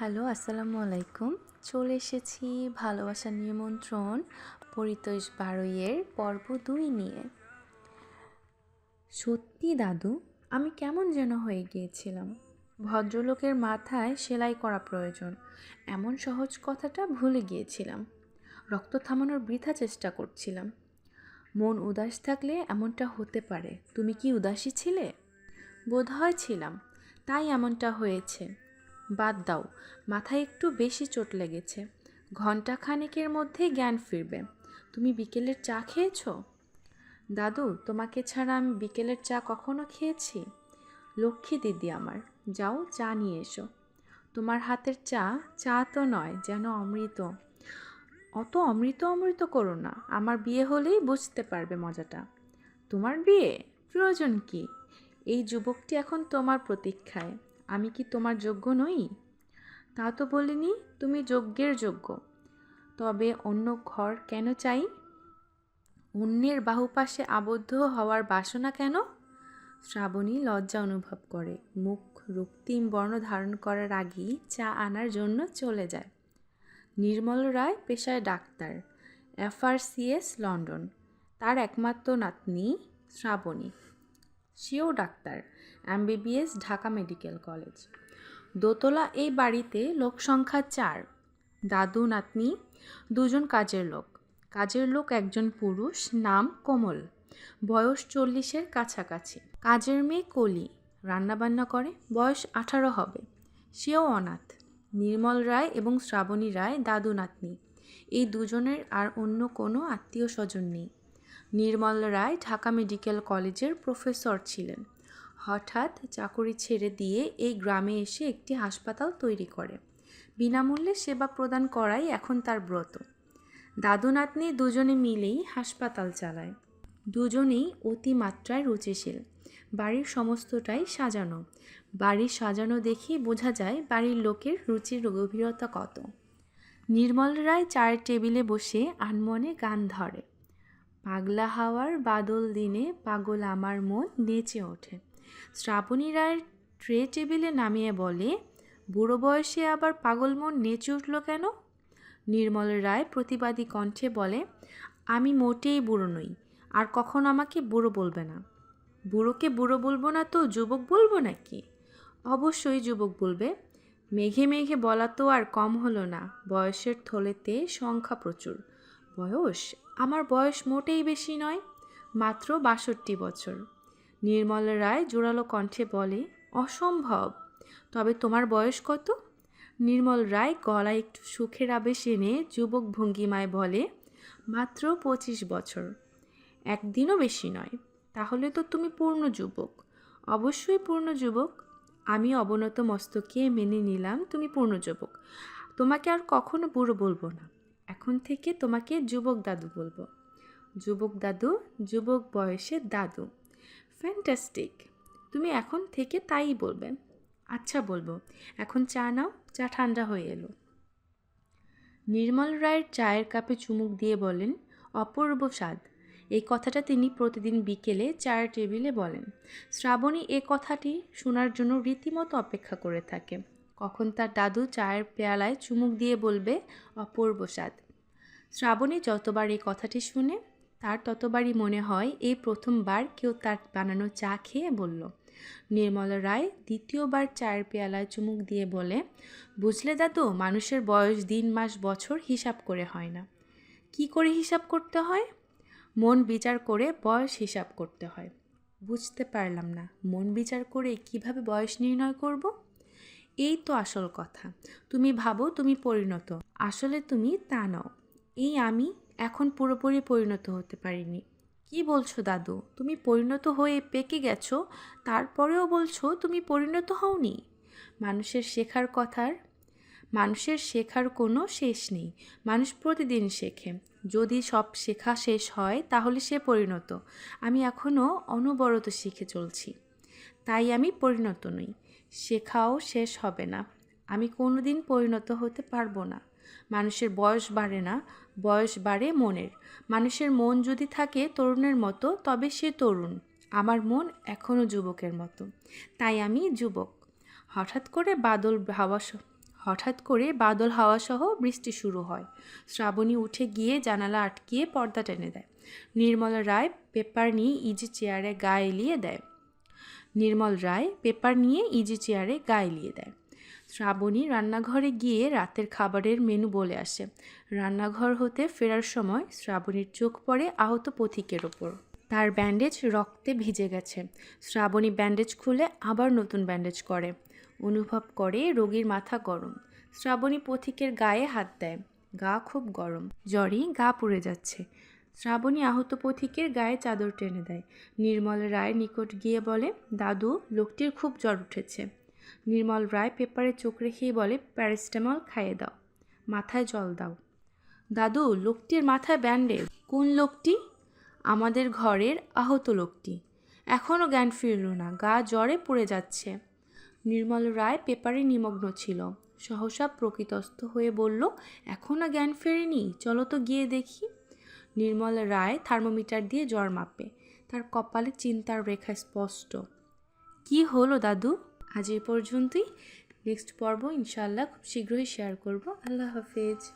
Hello, আসসালামু আলাইকুম। চলে এসেছি ভালোবাসার নিমন্ত্রণ পরিতোষ বারইয়ের পর্ব ২ নিয়ে। সত্যি দাদু, আমি কেমন যেন হয়ে গিয়েছিলাম। ভদ্রলোকের মাথায় সেলাই করা প্রয়োজন এমন সহজ কথাটা ভুলে গিয়েছিলাম। রক্ত থামানোর বৃথা চেষ্টা করছিলাম। মন উদাস থাকলে এমনটা হতে পারে। তুমি কি উদাসী ছিলে? বোধহয় ছিলাম, তাই এমনটা হয়েছে। বাদ দাও, মাথায় একটু বেশি চোট লেগেছে। ঘণ্টা খানেকের মধ্যেই জ্ঞান ফিরবে। তুমি বিকেলের চা খেয়েছো? দাদু, তোমাকে ছাড়া আমি বিকেলের চা কখনো খেয়েছি? লক্ষ্মী দিদি আমার, যাও চা নিয়ে এসো। তোমার হাতের চা চা তো নয়, যেন অমৃত। অত অমৃত অমৃত করো না, আমার বিয়ে হলেই বুঝতে পারবে মজাটা। তোমার বিয়ে? প্রয়োজন কি? এই যুবকটি এখন তোমার প্রতীক্ষায়। আমি কি তোমার যোগ্য নই? তা তো বলিনি, তুমি যজ্ঞের যোগ্য। তবে অন্য ঘর কেন চাই? অন্যের বাহুপাশে আবদ্ধ হওয়ার বাসনা কেন? শ্রাবণী লজ্জা অনুভব করে। মুখ রক্তিম বর্ণ ধারণ করার আগেই চা আনার জন্য চলে যায়। নির্মল রায় পেশায় ডাক্তার, FRCS লন্ডন। তার একমাত্র নাতনি শ্রাবণী, সেও doctor, MBBS Dhaka medical college. দোতলা এই বাড়িতে লোকসংখ্যা 4। দাদু নাতনি দুজন কাজের লোক। কাজের লোক একজন পুরুষ, নাম কোমল, বয়স 40-এর কাছাকাছি। কাজের মেয়ে কলি, রান্নাবান্না করে, বয়স 18 হবে। সেও অনাথ। নির্মল রায় এবং শ্রাবণী রায় দাদু নাতনি। এই দুজনের আর অন্য কোনো আত্মীয় স্বজন নেই। নির্মল রায় ঢাকা মেডিকেল কলেজের প্রফেসর ছিলেন। হঠাৎ চাকরি ছেড়ে দিয়ে এই গ্রামে এসে একটি হাসপাতাল তৈরি করে। বিনামূল্যে সেবা প্রদান করাই এখন তার ব্রত। দাদু নাতনি দুজনে মিলেই হাসপাতাল চালায়। দুজনেই অতিমাত্রায় রুচিশীল। বাড়ির সমস্তটাই সাজানো। বাড়ির সাজানো দেখেই বোঝা যায় বাড়ির লোকের রুচির গভীরতা কত। নির্মল রায় চায়ের টেবিলে বসে আনমনে গান ধরে। পাগলা হাওয়ার বাদল দিনে পাগল আমার মন নেচে ওঠে। শ্রাবণী রায়ের ট্রে টেবিলে নামিয়ে বলে, বুড়ো বয়সে আবার পাগল মন নেচে উঠল কেন? নির্মল রায় প্রতিবাদী কণ্ঠে বলে, আমি মোটেই বুড়ো নই, আর কখন আমাকে বুড়ো বলবে না। বুড়োকে বুড়ো বলবো না তো যুবক বলবো নাকি? অবশ্যই যুবক বলবে। মেঘে মেঘে বলা তো আর কম হলো না। বয়সের থলেতে সংখ্যা প্রচুর। বয়স? আমার বয়স মোটেই বেশি নয়, মাত্র 62 বছর। নির্মল রায় জোরালো কণ্ঠে বলে, অসম্ভব। তবে তোমার বয়স কত? নির্মল রায় গলায় একটু সুখের আবেশ এনে যুবক ভঙ্গিমায় বলে, মাত্র 25 বছর। একদিনও বেশি নয়। তাহলে তো তুমি পূর্ণ যুবক। অবশ্যই পূর্ণ যুবক। আমি অবনত মস্তকে মেনে নিলাম তুমি পূর্ণ যুবক। তোমাকে আর কখনো বুড়ো বলবো না। এখন থেকে তোমাকে যুবক দাদু বলবো। যুবক দাদু, যুবক বয়সের দাদু। ফ্যান্টাস্টিক। তুমি এখন থেকে তাই বলবে। আচ্ছা বলবো। এখন চা নাও, চা ঠান্ডা হয়ে এলো। নির্মল রায়ের চায়ের কাপে চুমুক দিয়ে বলেন, অপূর্ব স্বাদ। এই কথাটা তিনি প্রতিদিন বিকেলে চায়ের টেবিলে বলেন। শ্রাবণী এ কথাটি শোনার জন্য রীতিমতো অপেক্ষা করে থাকে। কখন তার দাদু চায়ের পেয়ালায় চুমুক দিয়ে বলবে, অপূর্ব স্বাদ। শ্রাবণী যতবার এই কথাটি শুনে, তার ততবারই মনে হয় এই প্রথমবার কেউ তার বানানো চা খেয়ে বলল। নির্মল রায় দ্বিতীয়বার চায়ের পেয়ালায় চুমুক দিয়ে বলে, বুঝলে দাদু, মানুষের বয়স দিন মাস বছর হিসাব করে হয় না। কি করে হিসাব করতে হয়? মন বিচার করে বয়স হিসাব করতে হয়। বুঝতে পারলাম না, মন বিচার করে কিভাবে বয়স নির্ণয় করব? এই তো আসল কথা। তুমি ভাবো তুমি পরিণত, আসলে তুমি তা নও। এই আমি এখন পুরোপুরি পরিণত হতে পারিনি। কি বলছো দাদু? তুমি পরিণত হয়ে পেকে গেছো, তারপরেও বলছো তুমি পরিণত হওনি? মানুষের শেখার কোনো শেষ নেই। মানুষ প্রতিদিন শেখে। যদি সব শেখা শেষ হয় তাহলে সে পরিণত। আমি এখনও অনবরত শিখে চলছি, তাই আমি পরিণত নই। শেখাও শেষ হবে না। আমি কোনোদিন পরিণত হতে পারবো না। মানুষের বয়স বাড়ে না, বয়স বাড়ে মনের। মানুষের মন যদি থাকে তরুণের মতো, তবে সে তরুণ। আমার মন এখনও যুবকের মতো, তাই আমি যুবক। হঠাৎ করে হঠাৎ করে বাদল হাওয়া সহ বৃষ্টি শুরু হয়। শ্রাবণী উঠে গিয়ে জানালা আটকিয়ে পর্দা টেনে দেয়। নির্মল রায় পেপার নিয়ে ইজি চেয়ারে গা এলিয়ে দেয়। শ্রাবণী রান্নাঘরে গিয়ে রাতের খাবারের মেনু বলে আসে। রান্নাঘর হতে ফেরার সময় শ্রাবণীর চোখ পড়ে আহত পথিকের ওপর। তার ব্যান্ডেজ রক্তে ভিজে গেছে। শ্রাবণী ব্যান্ডেজ খুলে আবার নতুন ব্যান্ডেজ করে। অনুভব করে রোগীর মাথা গরম। শ্রাবণী পথিকের গায়ে হাত দেয়। গা খুব গরম, জ্বরে গা পুড়ে যাচ্ছে। শ্রাবণী আহত পথিকের গায়ে চাদর টেনে দেয়। নির্মল রায়ের নিকট গিয়ে বলে, দাদু, লোকটির খুব জ্বর উঠেছে। নির্মল রায় পেপারে চোখ রেখেই বলে, প্যারাসিটামল খাইয়ে দাও, মাথায় জল দাও। দাদু, লোকটির মাথায় ব্যান্ডেজ। কোন লোকটি? আমাদের ঘরের আহত লোকটি। এখনও জ্ঞান ফিরল না, গা জ্বরে পুড়ে যাচ্ছে। নির্মল রায় পেপারে নিমগ্ন ছিল। সহসা প্রকৃতস্থ হয়ে বলল, এখনও জ্ঞান ফেরেনি, চলো তো গিয়ে দেখি। নির্মল রায় থার্মোমিটার দিয়ে জ্বর মাপে। তার কপালে চিন্তার রেখা স্পষ্ট। কি হলো দাদু? আজ এই পর্যন্তই। নেক্সট পর্ব ইনশাআল্লাহ খুব শীঘ্রই শেয়ার করব। আল্লাহ হাফেজ।